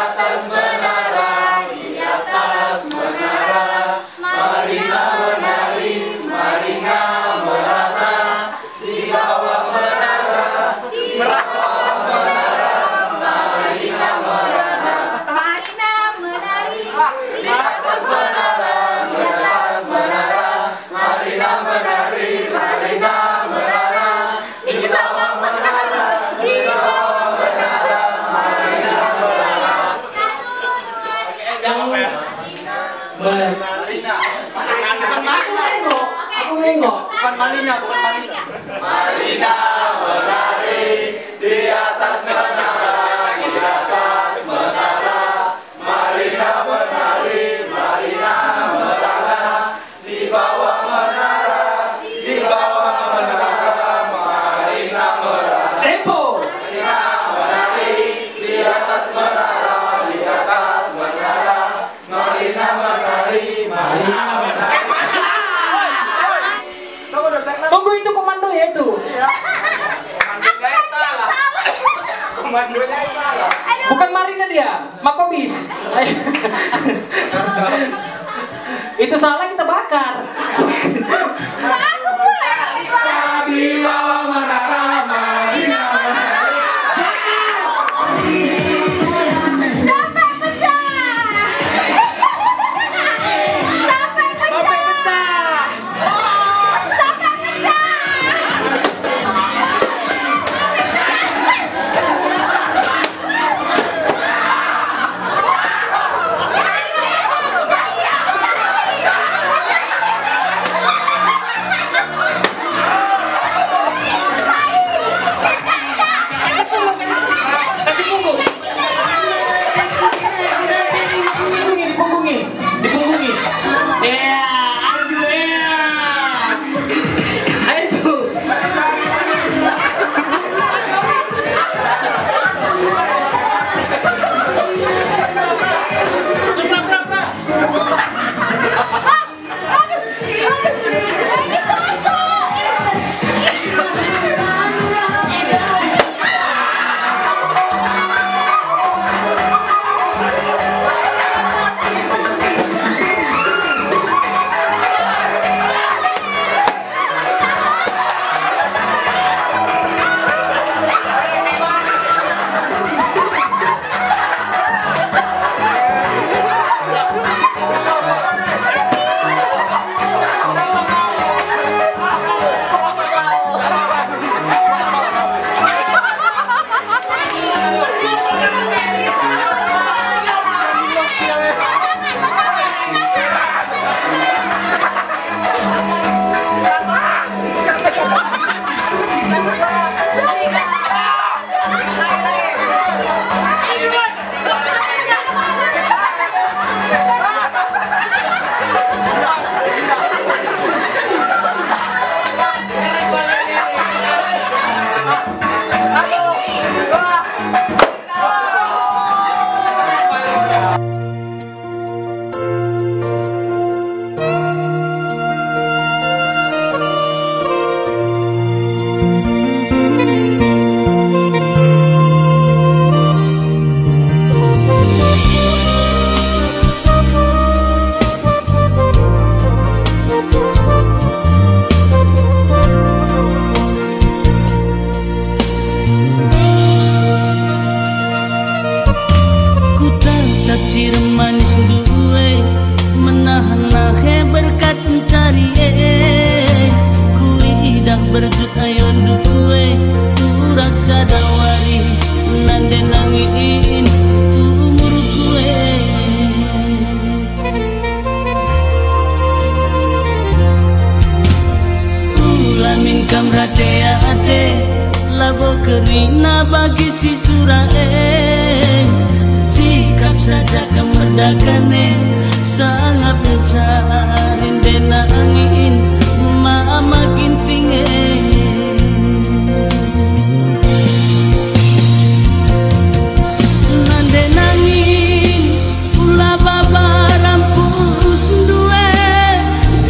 atas menara, di atas menara, Marina menari, Marina merata, di bawah menara, di bawah menara, Marina merata, Marina menari, di atas menara, di atas menara, Marina menari, Marina merata, di bawah menara, di bawah menara, Marina merata. Aku nengok. Bukan Malina, bukan Malina. Marina menari di atas menara, di atas menara, Marina menari, Marina merana, di bawah menara, di bawah menara, Marina merana. Tempo. Marina menari di atas menara, di atas menara, Marina menari, Marina menari. Tunggu, itu komando ya itu. Komandonya yang salah. Komandonya yang salah. Bukan Marina dia, Makobis. Itu salah, kita bakar. aku mulai. Di bawah menara, Marina menari. Sampai pecah. Sampai pecah. Sampai pecah. Sampai pecah. Kasih punggung. Dipunggungi. Iya, aju iya. Aju. Berapa? berjuk ayon duwe urak sadawari nande nangin umur gue ulamin kamrate ate labo kerina bagi si surae sikap saja kemerdakane sangat mencarin dena angin mama gintinge nande nangin ula baba rampus duwe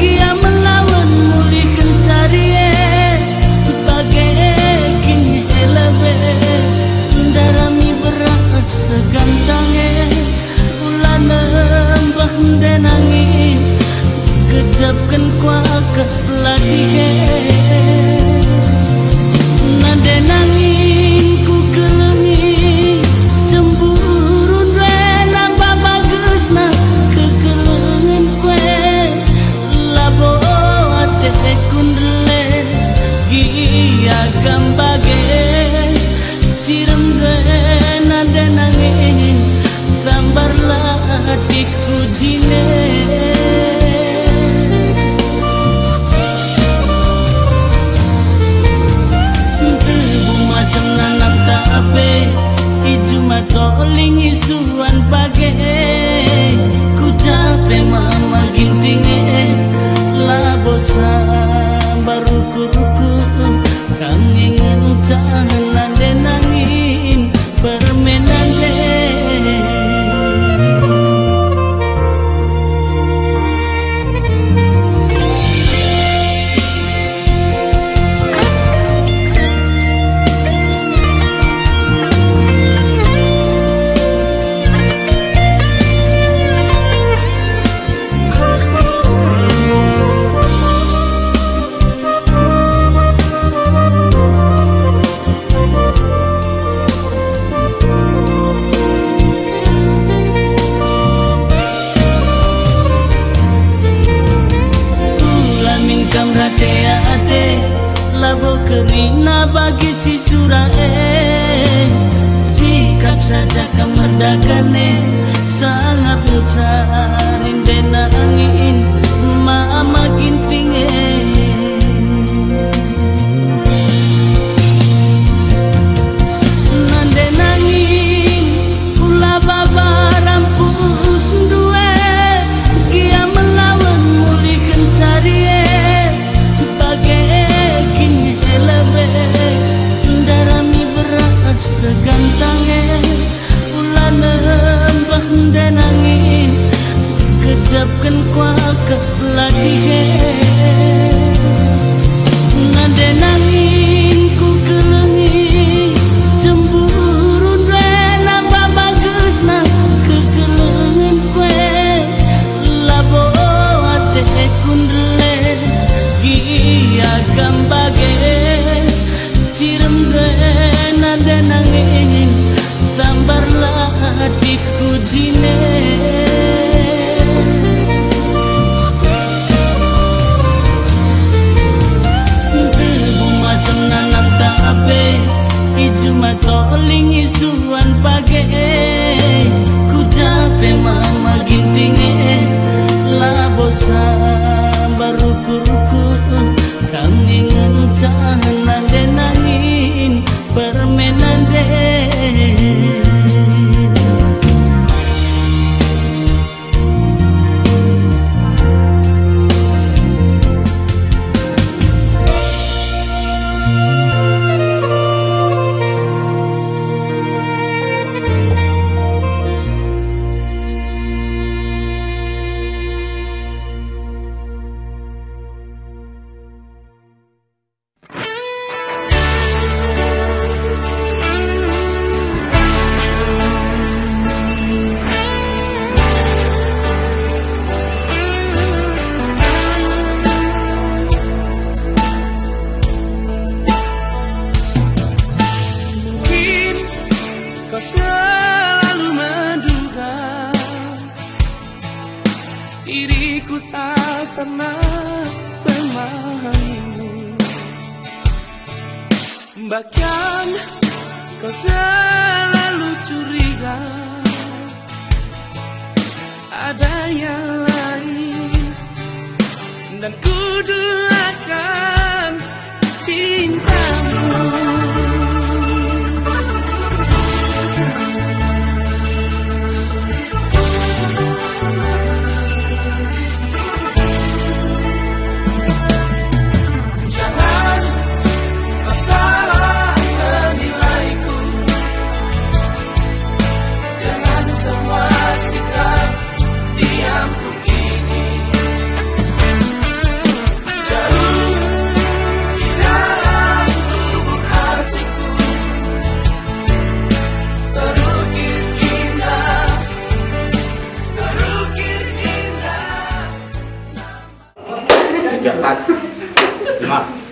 kia melawan mulihkan carie bagai kini elebe darami berat segantange tape ijuma toling isuan page ku capek mama gintinge labosa baru kuruku kangen jangan de nangin permenan de labo kerina bagi si surae sikap saja kemerdakane sangat mencari dena angin mama gintinge nande nangin kula baba rampus duwe kia melawan mudi kencarie darami beras segantange ulah nembah denangin kejapkan kuakak lagi nade nangin ku kelengi cemburun rena bagus na kekelengan kue labo ate kundle giagam bage cirem dena denangin tambarlah hatiku jine tebu macam nanam tape ijuma toling isuan page ku capek mama gintinge labosa baru kuruku kangen jangan de nangin permenan de Bahkan kau selalu curiga ada yang lain dan ku duakan cintamu.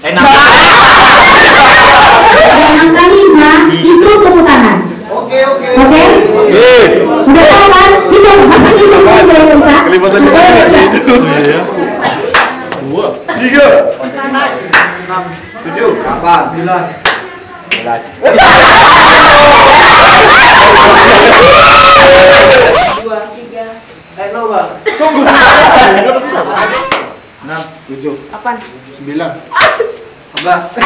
Enak. Yang kelima itu tepuk tangan. Oke. Udah tahu kan? Itu masa itu bisa. Kelibatan di mana itu? Iya. 2, 3, 6, 7, 8, 9, 11. No, Bang. Tunggu. 6, 7, 8, 9, 11,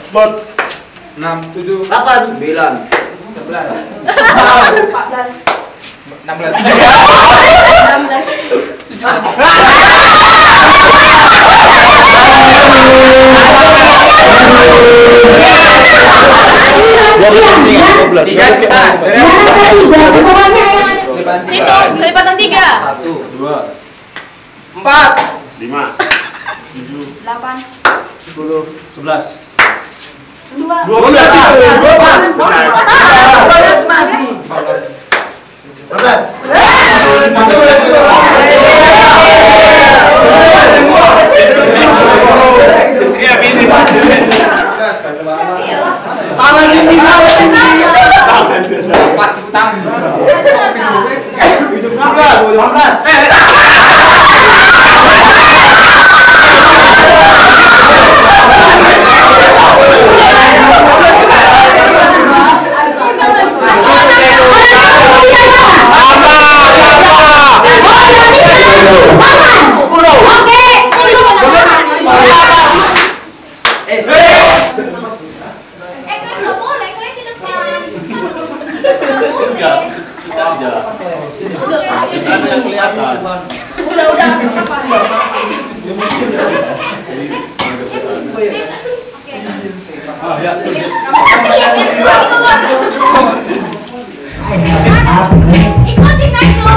4, 3, 6, 7, 8, 9, 11, 14. 16. Kelipatan 3. 1, 2, 4, 5, 7, 8. 10, 11, 2. 12, Salah tinggi. Pas tangan. Ikutin aku.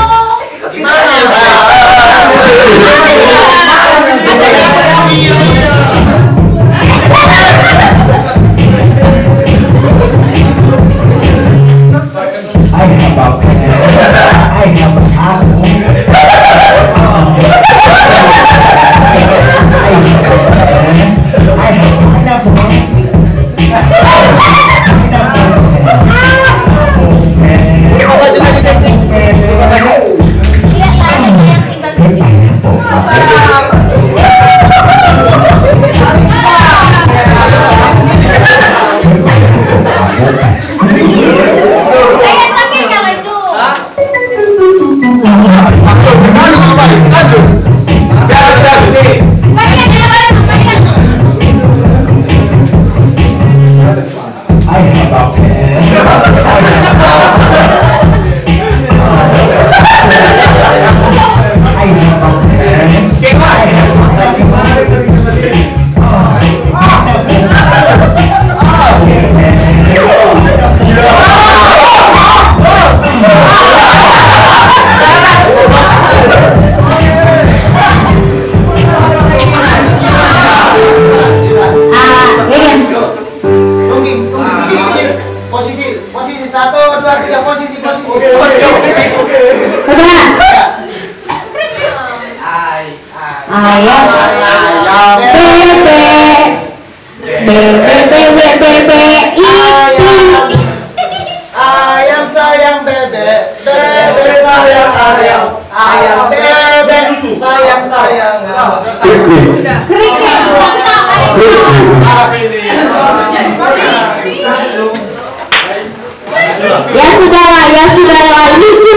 Posisi 1, 2, 3, posisi. Ayam Ayam sayang bebek, bebek sayang ayam, ayam bebek sayang sayang. Ya sudahlah, lucu.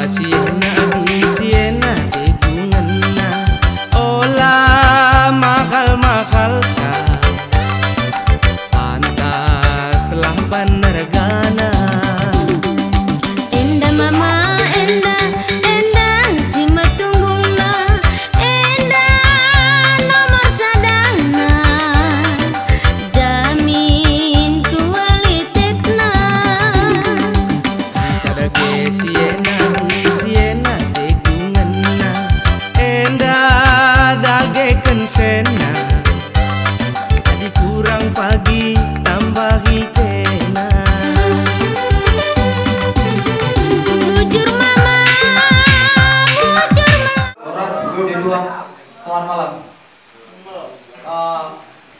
siena isiena dekungenna olah mahal-mahal sa pantaslah panergana Enda mama enda si matunggungna enda nomor sadana jamin kualitasna kada ge siena dekungenna enda dage kensena adi kurang pagi tambahi kena bujur mama Horas, D2, selamat malam.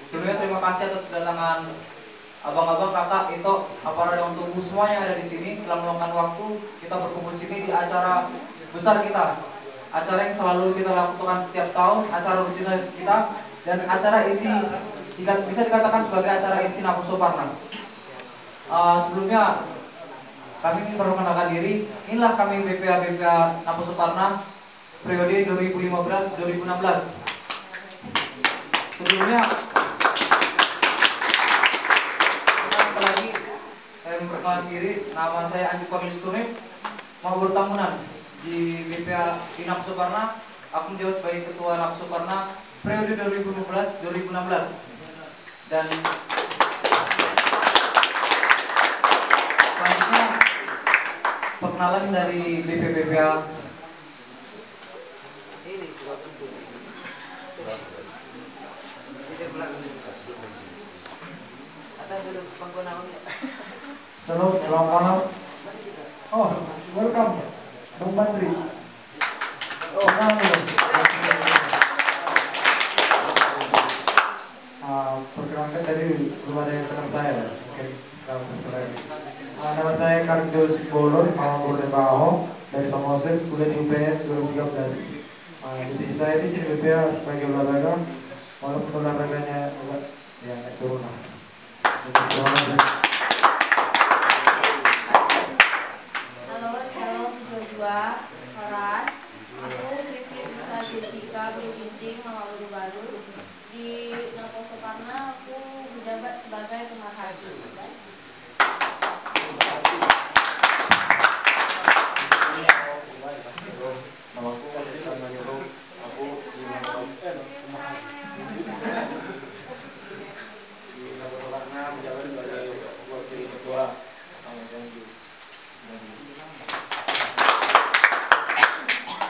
Sebelumnya terima kasih atas kedatangan abang-abang, kakak, itu aparat dan tunggu semua yang ada di sini telah meluangkan waktu kita berkumpul di sini di acara besar kita, acara yang selalu kita lakukan setiap tahun, acara rutinitas kita, dan acara inti bisa dikatakan sebagai acara inti Napo Suparna. Sebelumnya kami ingin memperkenalkan diri. Inilah kami BPA Napo Suparna periode 2015-2016. Sebelumnya sekali lagi saya memperkenalkan diri. Nama saya Andi Cornelis Tunip, mau bertamunan di BPA di Napo Suparna. Aku menjawab sebagai ketua Napo Suparna periode 2015-2016. Dan selanjutnya perkenalan dari BPA. Halo, selamat malam. Oh, welcome, Bang Bandri. Oh, perkenalkan tadi belum ada yang kenal saya. Oke, nama saya Karjo Sibolon, Mawabur Baho dari Samosir, kuliah di UPN 2013. Jadi saya di sini BPA sebagai olahraga, walaupun olahraganya agak ya turun lah. Halo, shalom dua Horas. Aku Griffin Jessica Guru Ginting, Mama Guru Barus. Di Napo Suparna aku menjabat sebagai pemerhati.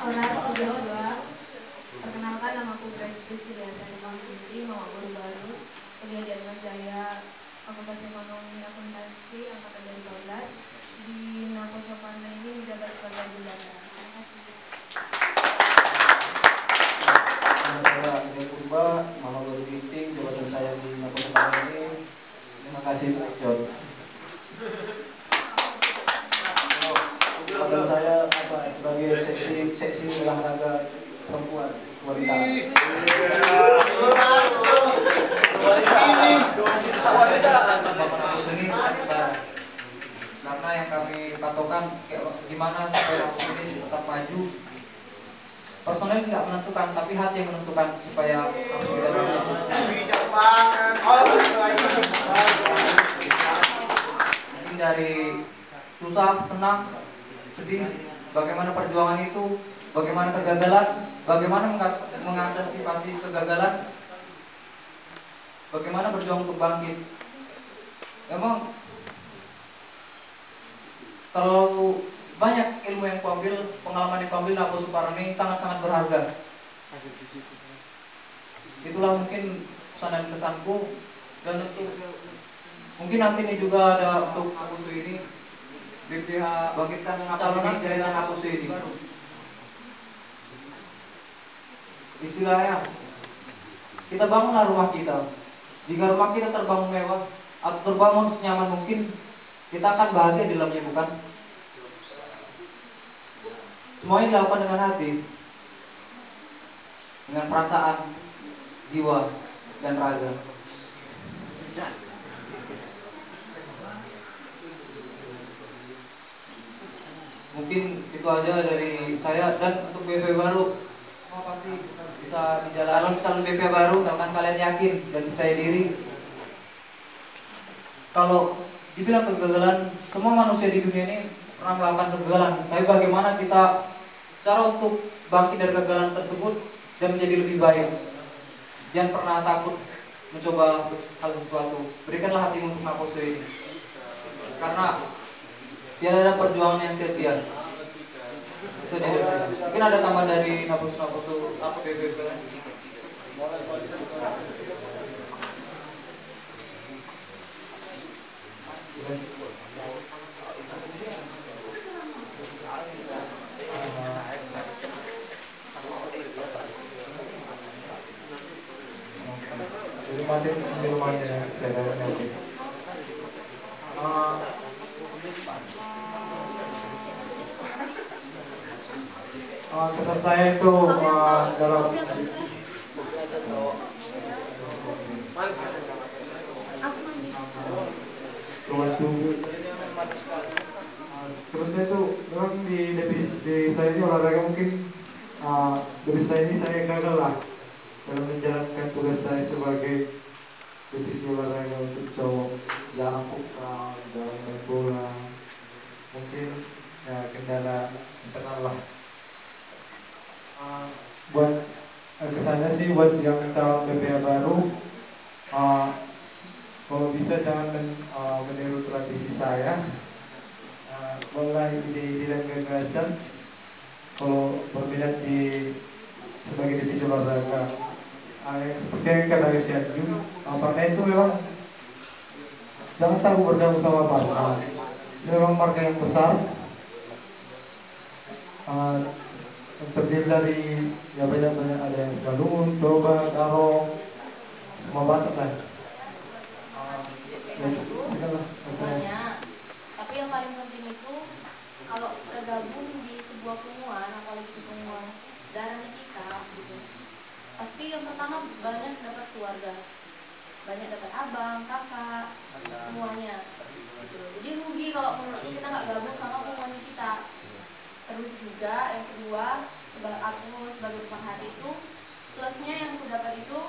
Horas kedua, perkenalkan nama aku Grace Prisciliana Bang Putri, Mama Guru Barus, kuliah di Atmajaya, Fakultas Ekonomi Akuntansi, angkatan 2012. Di Napo Suparna ini menjabat sebagai bulanan. Terima kasih. Nama saya Adil Purba, Mama Guru Ginting, jabatan saya di Napo Suparna ini. Terima kasih, John. Jabatan saya sebagai seksi olahraga perempuan wanita. Karena yang kami patokan gimana supaya ini tetap maju. Personel tidak menentukan, tapi hati yang menentukan supaya harus kita maju. Mungkin dari susah, senang, sedih, bagaimana perjuangan itu, bagaimana kegagalan, bagaimana mengantisipasi kegagalan, bagaimana berjuang untuk bangkit. Memang terlalu banyak ilmu yang kuambil, pengalaman yang kuambil Napo Suparna ini sangat-sangat berharga. Itulah mungkin pesan dan kesanku, dan mungkin nanti ini juga ada untuk Napo ini BPH bangkitkan calonan dari Napo ini. Istilahnya kita bangunlah rumah kita. Jika rumah kita terbangun mewah atau terbangun senyaman mungkin, kita akan bahagia di dalamnya, bukan? Semuanya dilakukan dengan hati, dengan perasaan, jiwa, dan raga. Mungkin itu aja dari saya. Dan untuk BP baru, semua pasti bisa dijalankan. Calon BP baru, misalkan kalian yakin dan percaya diri. Kalau dibilang kegagalan, semua manusia di dunia ini pernah melakukan kegagalan. Tapi bagaimana kita cara untuk bangkit dari kegagalan tersebut dan menjadi lebih baik. Jangan pernah takut mencoba hal sesuatu. Berikanlah hatimu untuk Naposo ini. Karena tidak ada perjuangan yang sia-sia. Mungkin ada tambahan dari Naposo apa BPP? Jadi mati di rumahnya saya ada nanti. Kesan saya itu dalam terusnya itu memang di saya ini olahraga mungkin dari saya ini saya gagal lah dalam menjalankan tugas saya sebagai divisi olahraga untuk cowok, jalan futsal, dalam main bola, mungkin ya kendala internal lah. Buat kesannya sih buat yang calon BPA baru, kalau bisa jangan meniru tradisi saya. Mulai ide-ide dan gagasan kalau berminat sebagai divisi olahraga seperti yang kata Sianju, partai itu memang jangan takut bergabung sama partai. Ini memang partai yang besar, terdiri dari ya banyak ada yang Sekadungun, Toba, Karo, semua Batak lah. Banyak. Tapi yang paling penting itu kalau tergabung di sebuah kumpulan, apalagi di kumpulan darah kita, gitu, pasti yang pertama banyak dapat keluarga, banyak dapat abang, kakak, semuanya. Gitu. Jadi rugi kalau kita nggak gabung sama kumpulan kita. Terus juga yang kedua, aku sebagai pemerhati itu plusnya yang aku dapat itu,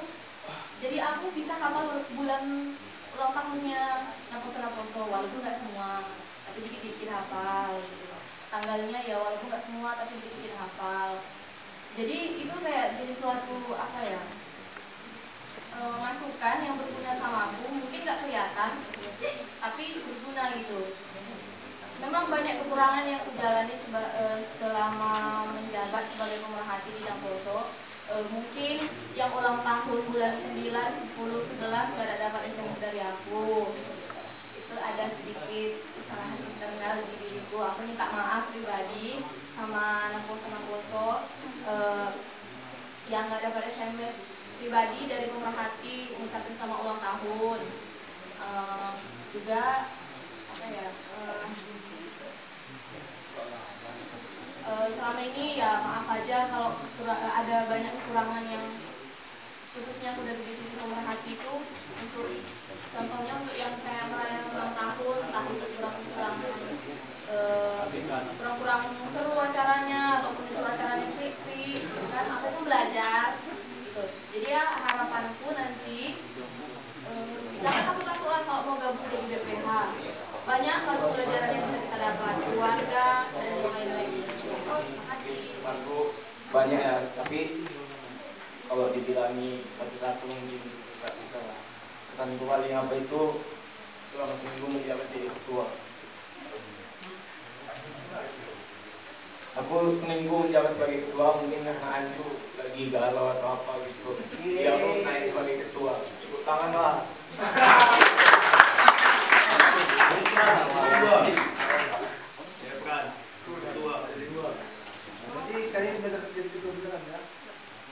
jadi aku bisa hafal bulan ulang tahunnya Naposo walaupun nggak semua, tapi dikit-dikit hafal gitu. Tanggalnya ya walaupun nggak semua tapi dikit-dikit hafal. Jadi itu kayak jadi suatu apa ya, masukan yang berguna sama aku, mungkin nggak kelihatan tapi berguna gitu. Memang banyak kekurangan yang aku jalani selama menjabat sebagai pemerhati di Naposo. Mungkin yang ulang tahun bulan 9, 10, 11 gak ada dapat SMS dari aku. Itu ada sedikit kesalahan internal di diriku. Aku minta maaf pribadi sama Naposo yang gak dapat SMS pribadi dari pemerhati mengucapkan selamat ulang tahun. Juga apa ya, selama ini ya maaf aja kalau ada banyak kekurangan yang khususnya aku dari divisi pemerhati itu, untuk contohnya untuk yang kayak merayakan ulang tahun, entah itu kurang seru acaranya ataupun itu acaranya sepi kan, aku pun belajar gitu. Jadi ya harapanku nanti jangan takut-takut lah kalau mau gabung jadi BPH. Banyak kalau pelajaran yang bisa kita dapat, keluarga dan lain-lain. Banyak ya, tapi kalau dibilangi satu-satu mungkin nggak bisa lah. Kesanku paling apa itu selama seminggu menjabat jadi ketua. Aku seminggu menjabat sebagai ketua, mungkin karena Anju lagi galau atau apa gitu. Dia aku naik sebagai ketua, ikut tangan lah.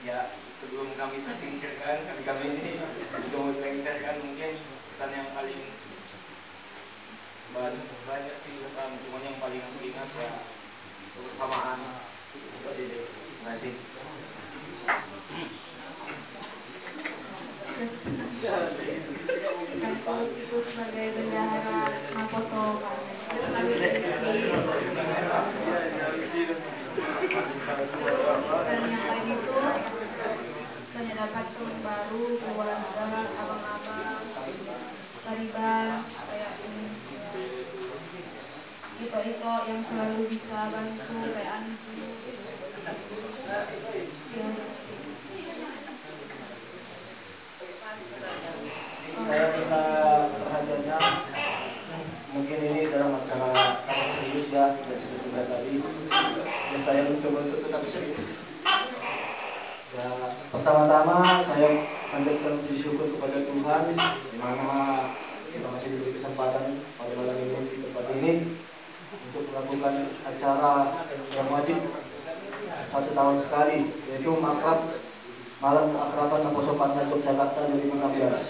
Ya, sebelum kami tersingkirkan, kami ini sudah tersingkirkan, mungkin kesan yang paling banyak sih kesan, cuma yang paling aku ingat ya kebersamaan. Terima kasih. Kesanku itu sebagai bendahara Naposo Partai. Dan yang lain itu banyak dapat teman baru, keluarga, abang-abang, Taliban, kayak ini Ito yang selalu bisa bantu kayak Anju. Saya minta perhatiannya, mungkin ini dalam acara sangat serius ya, tidak seperti tadi. Dan saya mencoba untuk tetap serius. Ya, pertama-tama saya panjatkan puji syukur kepada Tuhan, di mana kita masih diberi kesempatan pada malam ini di tempat ini untuk melakukan acara yang wajib 1 tahun sekali, yaitu makrab Malam Keakraban Naposoparna Yogyakarta 2016.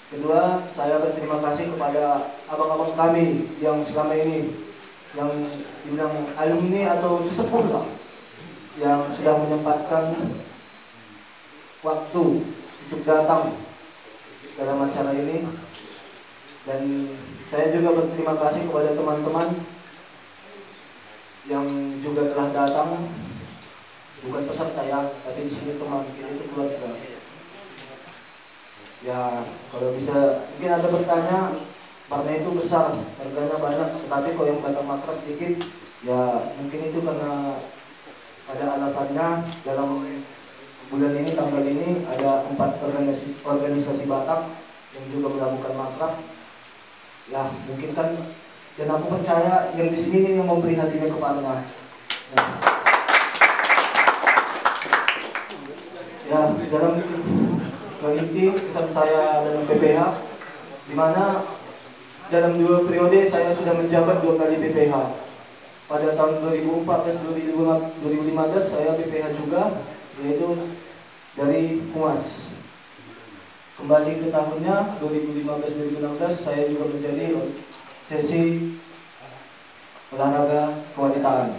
Kedua, saya berterima kasih kepada abang-abang kami yang selama ini yang dibilang alumni atau sesepuh lah, yang sudah menyempatkan waktu untuk datang dalam acara ini. Dan saya juga berterima kasih kepada teman-teman yang juga telah datang, bukan peserta ya, tapi di sini teman, itu keluarga. Ya, kalau bisa mungkin ada bertanya, karena itu besar, harganya banyak, tetapi kalau yang datang makrab dikit, ya mungkin itu karena ada alasannya. Dalam bulan ini, tanggal ini ada 4 organisasi Batak yang juga melakukan makrab. Ya, mungkin kan, dan aku percaya yang di sini yang memberi hatinya kepadanya. Ya, dalam inti kesan saya dalam PPH, di mana dalam 2 periode saya sudah menjabat 2 kali PPH. Pada tahun 2014-2015 saya PPH juga, yaitu dari Humas. Kembali ke tahunnya 2015-2016 saya juga menjadi sesi olahraga kewanitaan.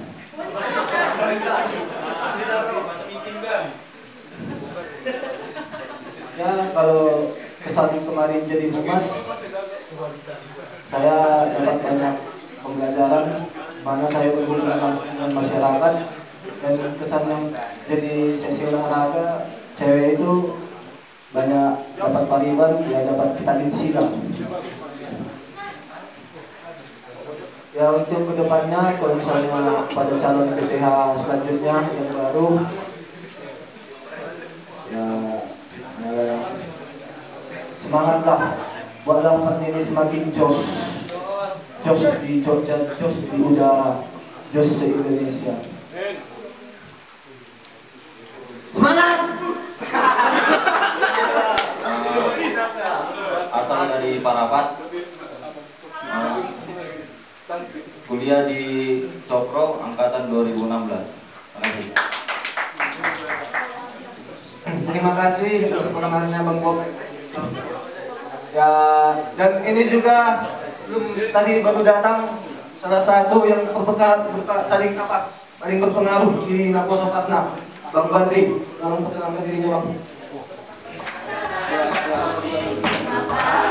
Ya, kalau kesan kemarin jadi humas, saya dapat banyak pembelajaran, mana saya berhubungan dengan masyarakat. Dan kesan yang jadi sesi olahraga, cewek itu banyak dapat pariban, ya dapat vitamin C lah. Ya, untuk kedepannya, kalau misalnya pada calon PPH selanjutnya yang baru, ya semangatlah, buatlah part ini semakin jos di Jogja, jos di udara, jos se-Indonesia. Semangat! Asal dari Parapat, kuliah di Cokro angkatan 2016. Terima kasih atas perkenannya Bang Bob. Ya, dan ini juga tadi baru datang salah satu yang saling berpengaruh di Naposoparna, Bang Badri. Tolong perkenalkan dirinya, Bang. Bye.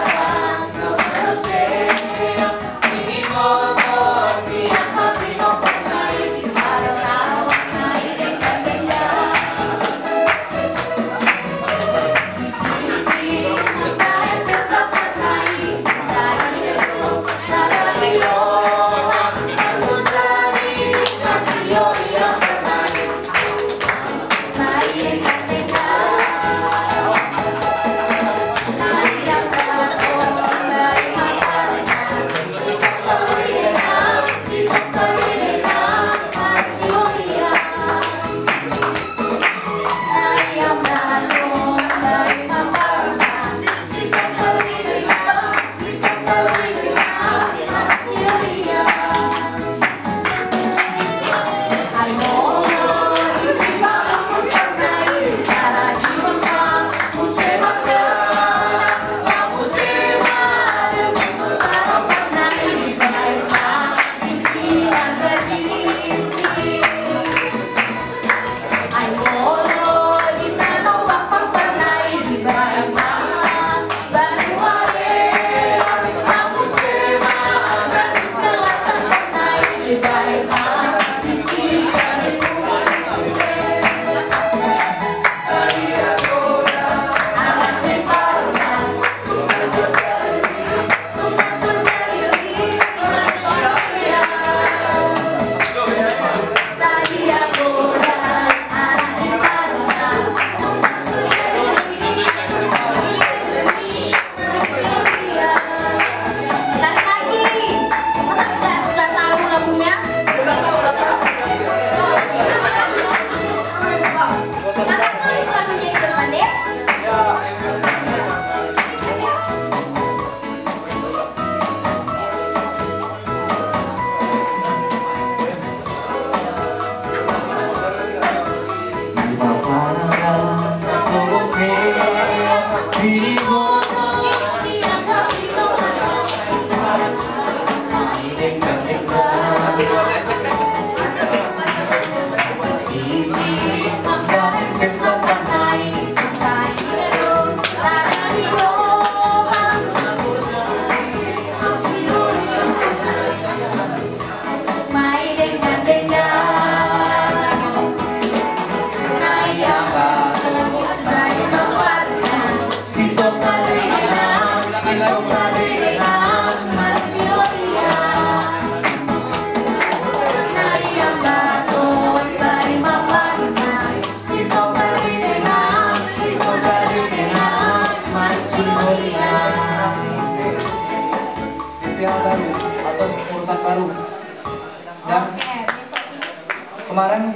Kemarin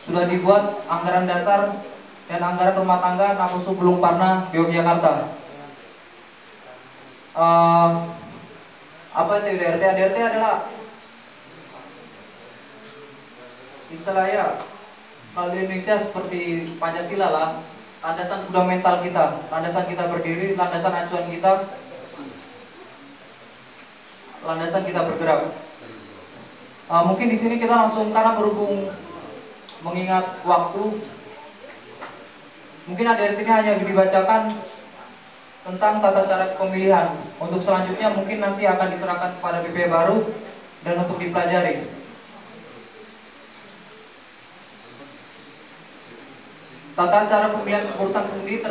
sudah dibuat anggaran dasar dan anggaran rumah tangga Naposo Belum Parna Yogyakarta. Apa itu DRT? DRT adalah istilahnya kalau di Indonesia seperti Pancasila lah, landasan fundamental kita, landasan kita berdiri, landasan acuan kita, landasan kita bergerak. Mungkin di sini kita langsung, karena berhubung mengingat waktu, mungkin ADRT ini hanya dibacakan tentang tata cara pemilihan. Untuk selanjutnya mungkin nanti akan diserahkan kepada BP baru dan untuk dipelajari. Tata cara pemilihan kepengurusan sendiri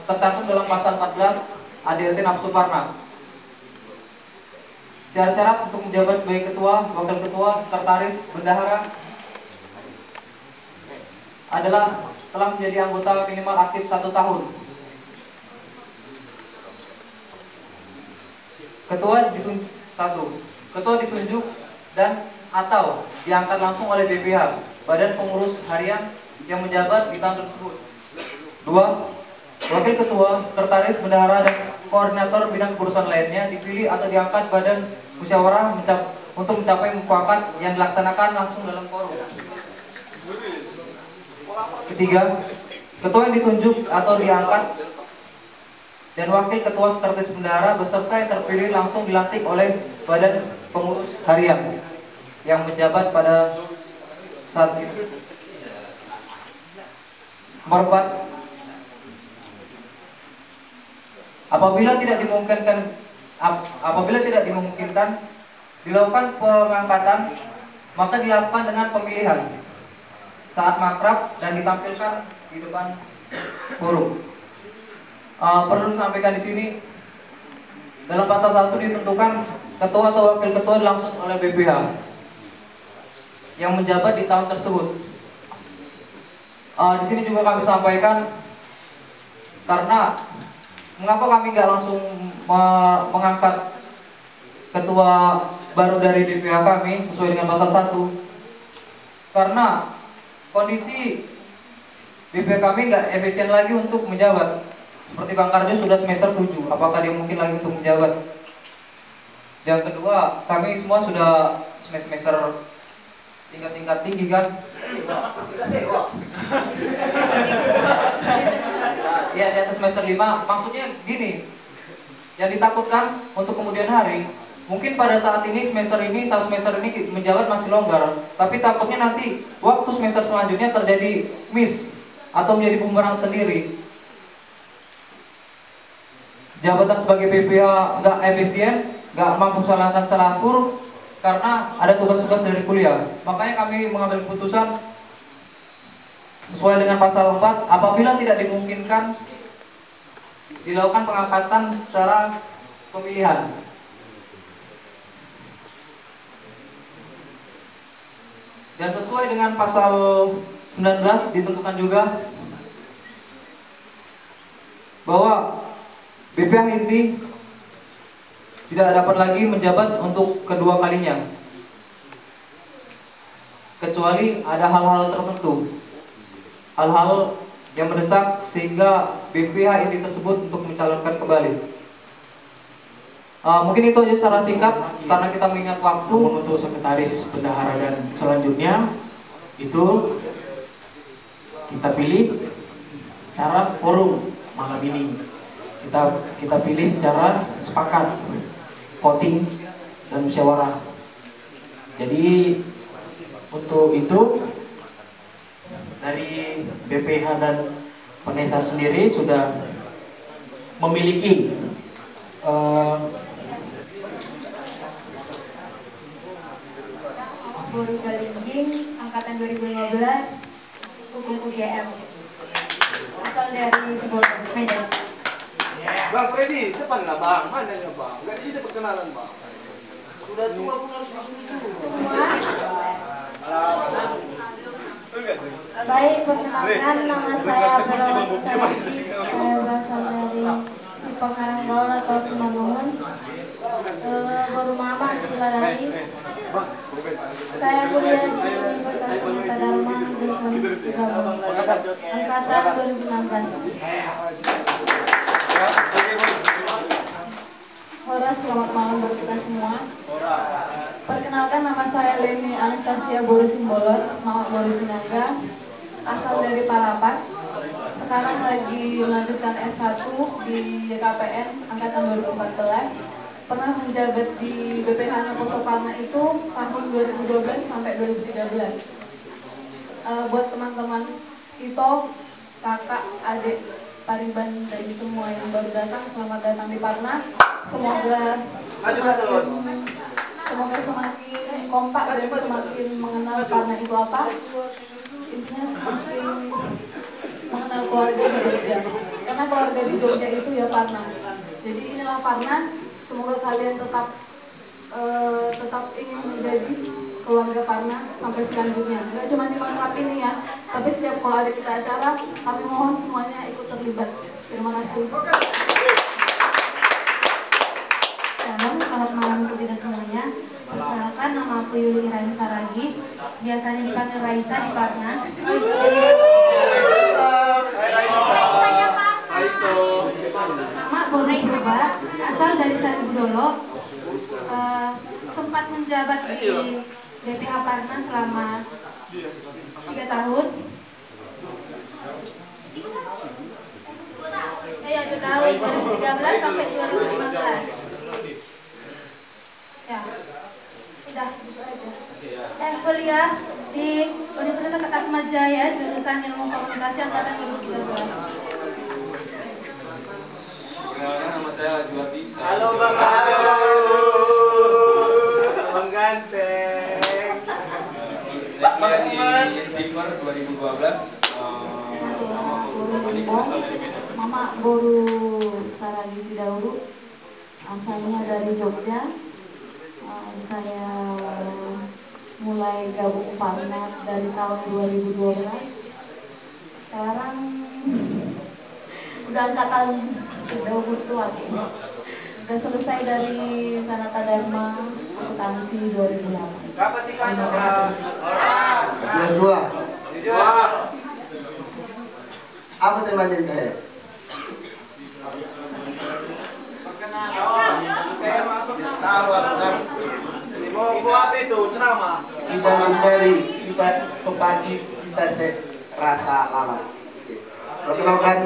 tercantum dalam pasal 14 ADRT Naposo Parna. Syarat-syarat untuk menjabat sebagai ketua, wakil ketua, sekretaris, bendahara adalah telah menjadi anggota minimal aktif 1 tahun. Ketua ditunjuk dan atau diangkat langsung oleh BPH, Badan Pengurus Harian yang menjabat di tahun tersebut. 2. Wakil ketua, sekretaris, bendahara, dan koordinator bidang kepengurusan lainnya dipilih atau diangkat badan musyawarah untuk mencapai mufakat yang dilaksanakan langsung dalam forum. 3. Ketua yang ditunjuk atau diangkat dan wakil ketua, sekretaris, bendahara beserta yang terpilih langsung dilantik oleh badan pengurus harian yang menjabat pada saat itu. 4. Apabila tidak dimungkinkan dilakukan pengangkatan, maka dilakukan dengan pemilihan saat makrab dan ditampilkan di depan forum. Perlu disampaikan di sini, dalam pasal 1 ditentukan ketua atau wakil ketua langsung oleh BPH yang menjabat di tahun tersebut. Di sini juga kami sampaikan, karena mengapa kami nggak langsung mengangkat ketua baru dari DPH kami sesuai dengan pasal 1? Karena kondisi DPH kami nggak efisien lagi untuk menjabat. Seperti Bang Karjo sudah semester 7, apakah dia mungkin lagi untuk menjabat? Yang kedua, kami semua sudah semester tingkat tinggi kan? Ya, di atas semester 5. Maksudnya gini, yang ditakutkan untuk kemudian hari, mungkin pada saat ini semester ini menjabat masih longgar, tapi takutnya nanti waktu semester selanjutnya terjadi miss atau menjadi bumerang sendiri. Jabatan sebagai BPH nggak efisien, nggak mampu melaksanakan secara akur karena ada tugas-tugas dari kuliah. Makanya kami mengambil keputusan sesuai dengan pasal 4, apabila tidak dimungkinkan dilakukan pengangkatan secara pemilihan. Dan sesuai dengan pasal 19 ditentukan juga bahwa BPH inti tidak dapat lagi menjabat untuk kedua kalinya, kecuali ada hal-hal tertentu, hal-hal yang mendesak sehingga BPH inti tersebut untuk mencalonkan kembali. Mungkin itu aja secara singkat karena kita mengingat waktu. Untuk sekretaris, bendahara, dan selanjutnya itu kita pilih secara forum. malam ini. Kita pilih secara sepakat, voting dan musyawarah. Jadi untuk itu dari BPH dan Penesar sendiri sudah memiliki Boru Galinging, angkatan 2015, UGM, asal dari Sibolga, Medan. Bang Freddy, depan lah bang, mana ya bang? Gak sih perkenalan bang. Sudah tua pun harus disusul. Baik, perkenalkan nama saya Berawati Saragi. Saya berasal dari Sipang Karanggaul atau Simalungun. Baru mama Sularari. Saya kuliah di Universitas Sanata Dharma jurusan angkatan 2016. Horas, selamat malam buat kita semua. Perkenalkan, nama saya Leni Anastasia Boru Simbolon, Mama Boru Sinangga, asal dari Parapat. Sekarang lagi melanjutkan S1 di YKPN angkatan 2014. Pernah menjabat di BPH Naposo Parna itu tahun 2012 sampai 2013. Buat teman-teman itu, kakak, adik, pariban dari semua yang baru datang, selamat datang di Parna. Semoga semakin kompak dan semakin mengenal Parna itu apa. Intinya semakin mengenal keluarga di Jogja. Karena keluarga di Jogja itu ya Parna. Jadi inilah Parna. Semoga kalian tetap ingin menjadi keluarga Parna sampai selanjutnya. Nggak cuma di kontrak ini ya, tapi setiap kalau ada kita acara, kami mohon semuanya ikut terlibat. Terima kasih. Shalom, selamat malam untuk kita semuanya. Perkenalkan, nama aku Yuli Irani Saragi, biasanya dipanggil Raisa di Parna. Nama Boru Purba, asal dari Sari Budolo, sempat menjabat di BPH Parna selama 3 tahun. Ya, dari tahun 2013 sampai 2015. Ya, udah gitu aja. Kuliah di Universitas Atmajaya, jurusan Ilmu Komunikasi angkatan 2013. Perkenalkan, nama saya Juwati. Halo bang, halo bang ganteng. Saya kuliah di Sniper 2012. Mama Boru Saragi Sidauru, asalnya dari Jogja. Saya mulai gabung Parna dari tahun 2012. Sekarang udah angkatan udah tua. Udah selesai dari Sanata Dharma akuntansi 2008. Kapan tinggal? Dua. Apa temannya teh? Tahu aku kan. Mau apa itu ceramah? Kita memberi, kita kepadi, kita rasa lalap. Perkenalkan,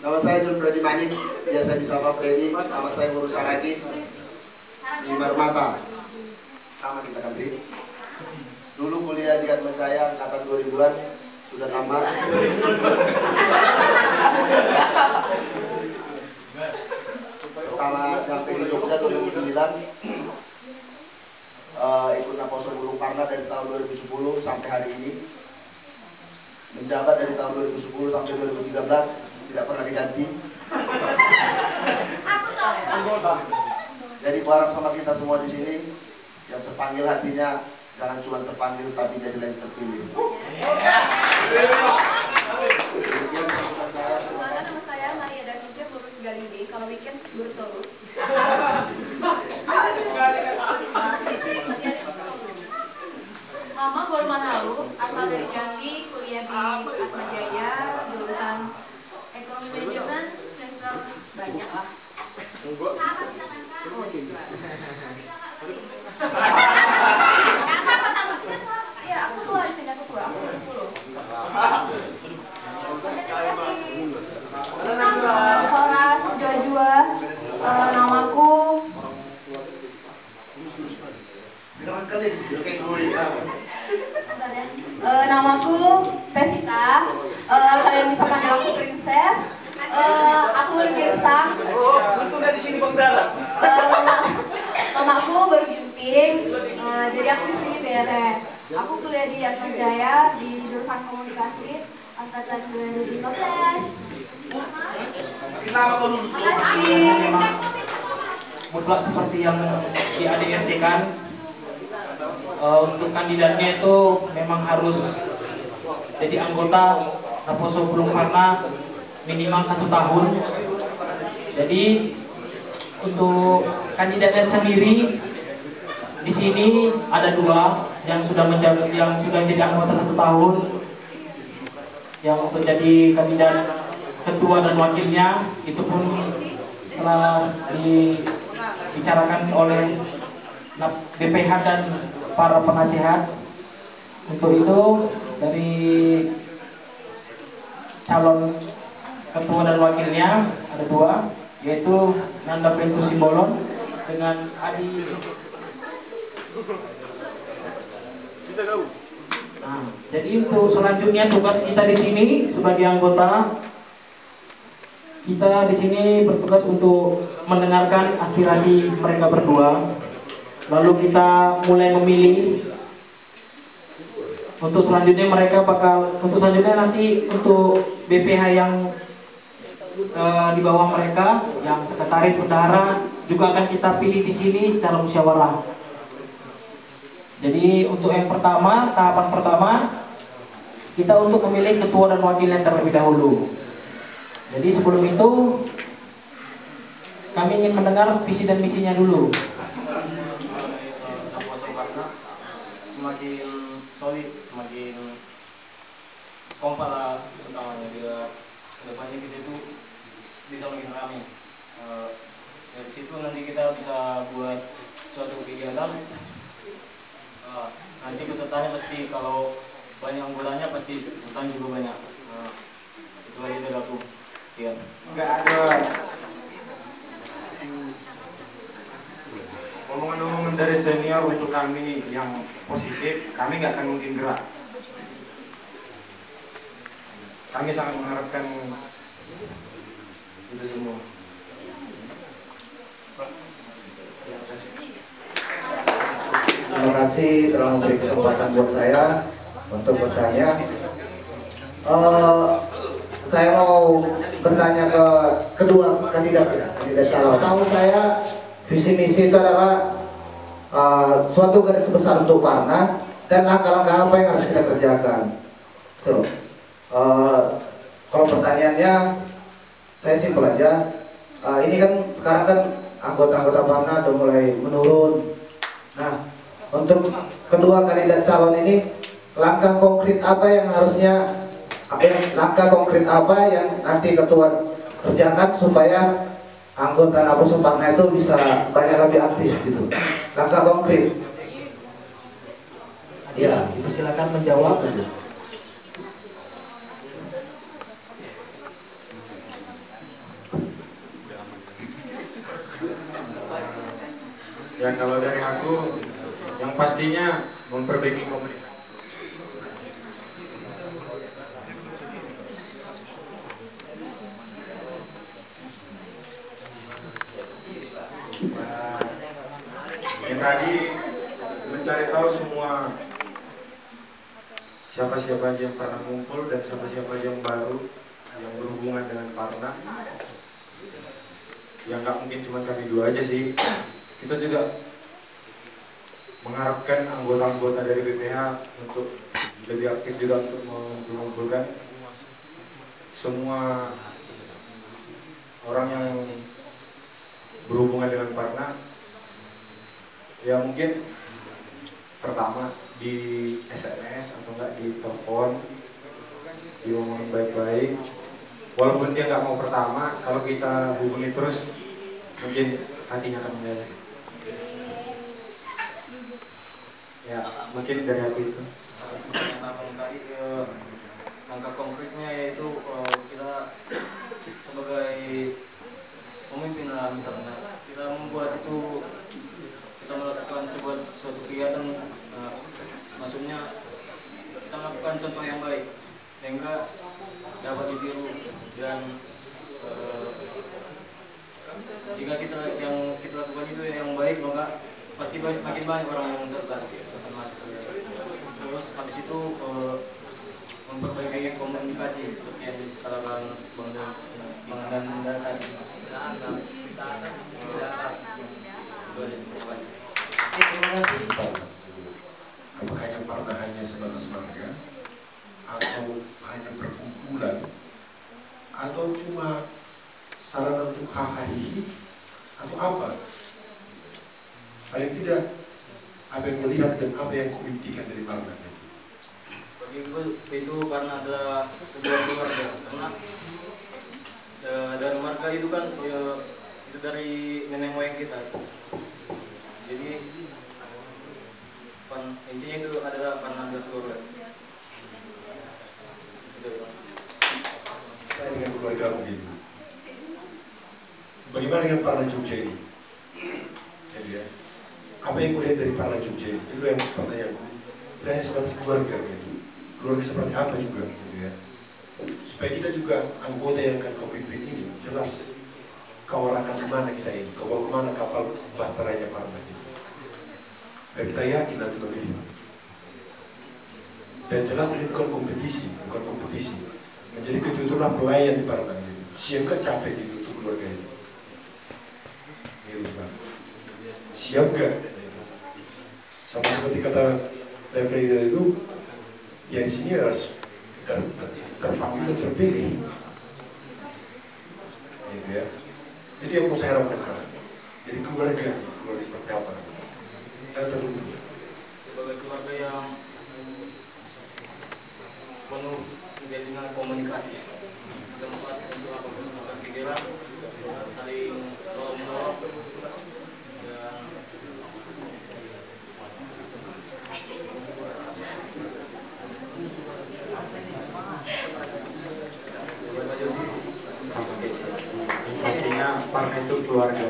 nama saya John Freddy Manik, biasa disapa Freddy. Nama saya Boru Saragi di Marmata. Sama kita kan, Bri. Dulu kuliah di Atma saya angkatan 2000-an, sudah tamat. Pertama sampai ke Jogja 2009, ikut Naposo Gunung Parna dari tahun 2010 sampai hari ini. Menjabat dari tahun 2010 sampai 2013, tidak pernah diganti. Jadi berharap sama kita semua di sini, yang terpanggil hatinya jangan cuma terpanggil tapi jadilah yang terpilih. Nama saya Maria Davinca, lurus Galinging. Kalau weekend lurus terus. Mama Boru Manalu, asal dari Jambi, kuliah di Atmajaya, jurusan Ekonomi Manajemen, semester banyak lah. Ya, aku tua di sini, aku tua, aku 10. Namaku Pevita. Kalian bisa panggil aku Princess. Aku bergirsang. Untung nggak di sini Bang Dara. Mamaku berginting. Jadi aku di sini bere. Aku kuliah di Atma Jaya di jurusan komunikasi angkatan 2015. Kenapa kau lulus? Makasih. Mutlak seperti yang di ADRT kan, untuk kandidatnya itu memang harus jadi anggota Raposo Gunung Parna minimal 1 tahun. Jadi untuk kandidatnya sendiri di sini ada 2 yang sudah jadi anggota 1 tahun, yang untuk jadi kandidat ketua dan wakilnya itu pun setelah dibicarakan oleh BPH dan para penasihat. Untuk itu dari calon ketua dan wakilnya ada 2, yaitu Nanda Pentu Simbolon dengan Adi. Bisa kau? Nah, jadi untuk selanjutnya tugas kita di sini sebagai anggota, kita di sini bertugas untuk mendengarkan aspirasi mereka berdua, lalu kita mulai memilih. Untuk selanjutnya nanti untuk BPH yang di bawah mereka, yang sekretaris bendahara juga akan kita pilih di sini secara musyawarah. Jadi untuk yang pertama, tahapan pertama, kita untuk memilih ketua dan wakilnya terlebih dahulu. Jadi sebelum itu kami ingin mendengar visi dan misinya dulu. Semakin solid, semakin kompak lah, utamanya biar kedepannya kita itu bisa makin ramai. Dari situ nanti kita bisa buat suatu kegiatan. Nanti pesertanya pasti, kalau banyak anggotanya pasti pesertanya juga banyak. Itu aja dari aku. Sekian. Nggak ada omongan-omongan dari senior untuk kami yang positif, kami nggak akan mungkin gerak. Kami sangat mengharapkan itu semua. Terima kasih telah memberi kesempatan buat saya untuk bertanya. Saya mau bertanya ke kedua kandidat calon. Tahu saya visi misi itu adalah suatu garis besar untuk Parna dan langkah-langkah apa yang harus kita kerjakan. Tuh. Kalau pertanyaannya saya simpel aja. Ini kan sekarang kan anggota-anggota Parna udah mulai menurun. Nah, untuk kedua kandidat calon ini, langkah konkret apa yang nanti ketua kerjakan supaya anggota Raposo Parna itu bisa banyak lebih aktif gitu. Langkah konkret. Ya, silakan menjawab. Ya kalau dari aku, yang pastinya memperbaiki komunikasi. Yang tadi mencari tahu semua siapa-siapa aja yang pernah ngumpul dan siapa-siapa aja yang baru yang berhubungan dengan Parna. Ya nggak mungkin cuma kami 2 aja sih. Kita juga mengharapkan anggota-anggota dari BPH untuk lebih aktif juga untuk mengumpulkan semua orang yang berhubungan dengan Parna. Ya mungkin pertama di SMS atau enggak di telepon, diomongin baik-baik. Walaupun dia nggak mau pertama, kalau kita hubungi terus mungkin hatinya akan mengalir. Ya mungkin dari aku itu. Tadi langkah konkretnya yaitu kita sebagai pemimpin lah, misalnya kita membuat itu, kita melakukan suatu kegiatan memberikan contoh yang baik sehingga dapat ditiru dan jika yang kita lakukan itu yang baik maka pasti makin banyak orang yang tertarik akan masuk ke terus habis itu memperbaiki komunikasi seperti yang dikatakan Bang Dan tadi. Apakah yang pernah hanya sebatas marga atau hanya perkumpulan atau cuma sarana untuk hahaha atau apa? Paling tidak apa yang melihat dan apa yang kuimpikan dari marga itu. Bagiku itu karena ada sebuah keluarga, karena dari marga itu kan itu dari nenek moyang kita. Jadi intinya itu adalah karena ada keluarga. Saya dengan keluarga begitu. Bagaimana dengan Parna Jogja ini? Ya, apa yang kulihat dari Parna Jogja ini? Itu yang pertanyaanku. Hanya sebatas keluarga gitu. Keluarga seperti apa juga gitu ya. Supaya kita juga anggota yang akan kau pimpin ini jelas kau arahkan kemana kita ini, kau bawa kemana kapal bahteranya Parna gitu. Dan kita yakin nanti memilih. Dan jelas ini bukan kompetisi. Menjadi kejutulah pelayan di Parna gitu. Siap gak capek gitu untuk keluarga ini? Gitu Pak. Siap gak? Sama seperti kata referee itu, yang di sini harus terpanggil dan terpilih. Gitu ya. Jadi yang mau saya harapkan Pak. Jadi keluarga seperti apa? Jangan terlalu sebagai keluarga yang penuh dengan komunikasi, tempat untuk apa pikiran, saling tolong menolong dan pastinya Parna itu keluarga.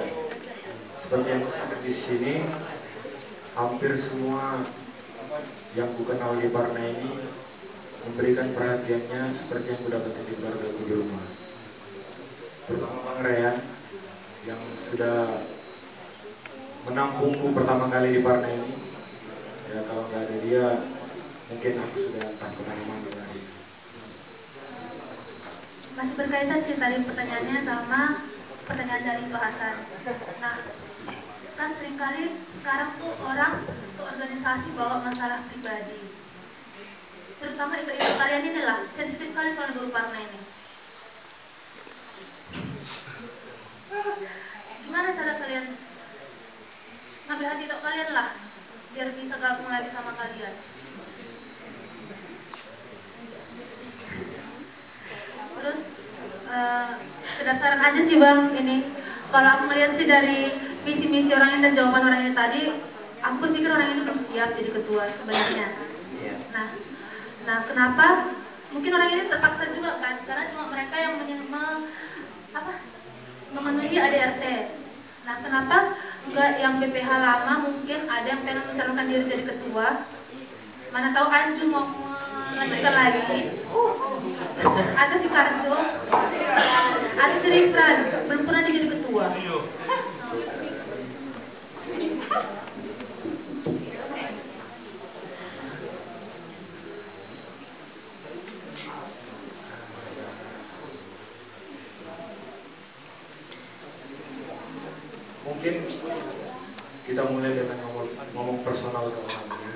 Seperti yang ada di sini, hampir semua yang bukan ahli Parna ini memberikan perhatiannya seperti yang kudapatkan di keluarga di rumah. Terutama Bang Reyan yang sudah menampungku pertama kali di Parna ini. Ya kalau nggak ada dia, mungkin aku sudah entah kemana-mana lagi. Masih berkaitan sih tadi pertanyaannya sama pertanyaan dari Pak Hasan. Nah, kan seringkali sekarang tuh orang tuh organisasi bawa masalah pribadi. Terutama itu kalian inilah sensitif kali soal guru Parna ini. Gimana cara kalian ngambil hati tok kalian lah biar bisa gabung lagi sama kalian? Terus kedasarkan aja sih Bang ini. Kalau aku melihat sih dari visi-misi orang ini dan jawaban orang ini tadi, aku berpikir orang ini belum siap jadi ketua sebenarnya. Nah, kenapa? Mungkin orang ini terpaksa juga kan, karena cuma mereka yang memenuhi ADRT. Nah, kenapa enggak yang BPH lama mungkin ada yang pengen mencalonkan diri jadi ketua? Mana tahu Anju mau melanjutkan lagi, atau si Karjo, atau si Rifran belum pernah jadi ketua. Mungkin kita mulai dengan ngomong personal ke orangnya.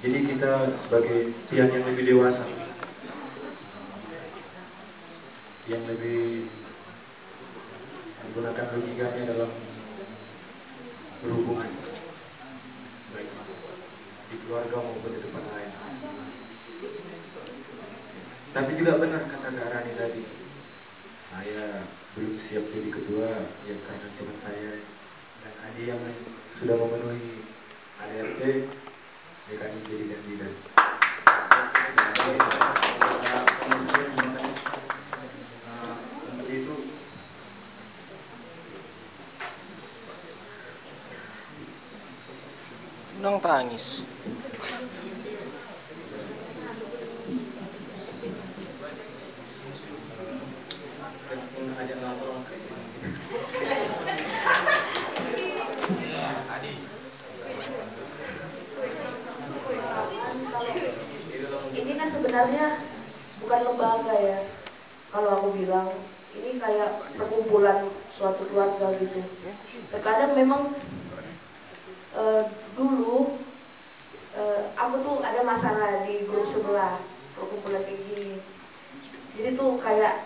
Jadi kita sebagai pihak yang lebih dewasa, yang lebih menggunakan logikanya dalam berhubungan, baik di keluarga maupun di tempat lain. Tapi juga benar kata Kak Rani tadi, saya belum siap jadi ketua ya karena cuma saya dan Adi yang sudah memenuhi ADRT ya kami jadi kandidat. Untuk itu nang tangis. sebenarnya bukan lembaga ya. Kalau aku bilang ini kayak perkumpulan suatu keluarga gitu. Terkadang memang dulu aku tuh ada masalah di grup sebelah perkumpulan kayak gini. Jadi tuh kayak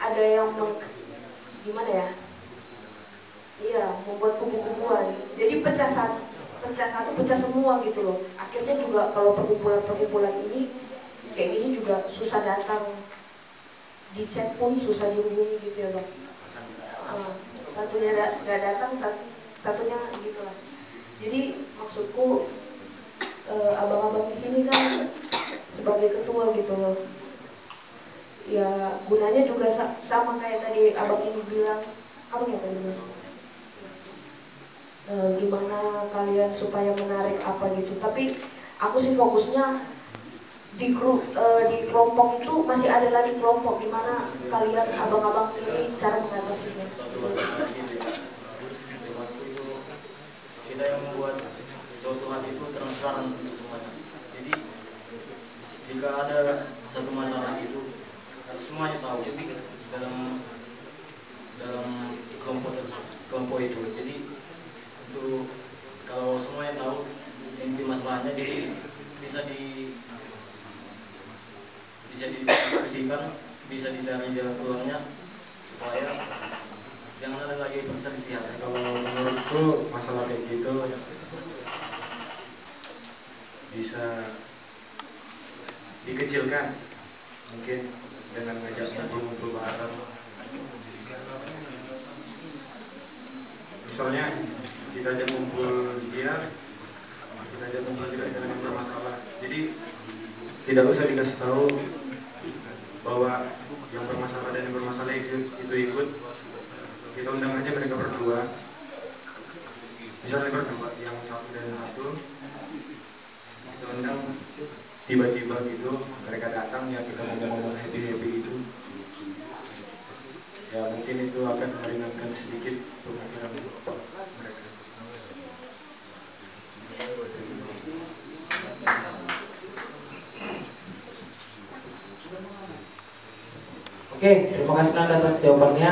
ada yang gimana ya? Iya, membuat kubu-kubuan. Jadi pecah satu, pecah semua gitu loh. Akhirnya juga kalau perkumpulan ini kayak gini juga susah datang, di chat pun susah dihubungi gitu ya Bang. Satunya nggak datang, satunya gitu lah. Jadi maksudku abang-abang di sini kan sebagai ketua gitu loh. Ya gunanya juga sama kayak tadi abang ini bilang, apa ya tadi bilang? Gimana kalian supaya menarik apa gitu. Tapi aku sih fokusnya di grup, di kelompok itu masih ada lagi kelompok, gimana kalian abang-abang ini cara mengatasinya. Kita yang membuat suatu hal itu transparan untuk semuanya. Jadi jika ada satu masalah itu semuanya tahu. Jadi dalam kelompok itu. Jadi itu kalau semuanya tahu inti masalahnya, jadi bisa didiskusikan, bisa dicari jalan keluarnya supaya jangan ada lagi perselisihan. Kalau menurutku masalah kayak gitu bisa dikecilkan, mungkin dengan ngajak ngumpul bareng. Misalnya kita aja ngumpul dia, kita aja ngumpul tidak dengan yang bermasalah. Jadi tidak usah dikasih tahu bahwa yang bermasalah dan yang bermasalah itu ikut. Kita undang aja mereka berdua, misalnya berdua yang satu dan satu, kita undang tiba-tiba gitu mereka datang, ya kita ngomong-ngomong happy gitu. Ya mungkin itu akan meringankan sedikit pemikiran mereka. Oke, terima kasih atas jawabannya.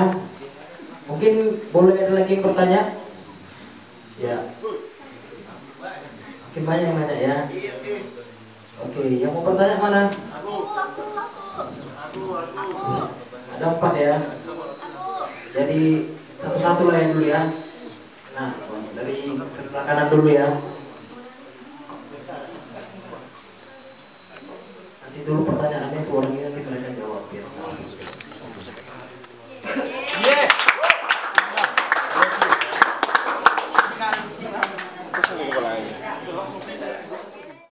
Mungkin boleh ada lagi yang bertanya? Ya. Mungkin banyak yang nanya ya. Oke, yang mau bertanya mana? Ada 4 ya. Jadi satu-satu lah yang dulu ya. Nah, dari sebelah kanan dulu ya. Kasih dulu pertanyaannya ke orang ini.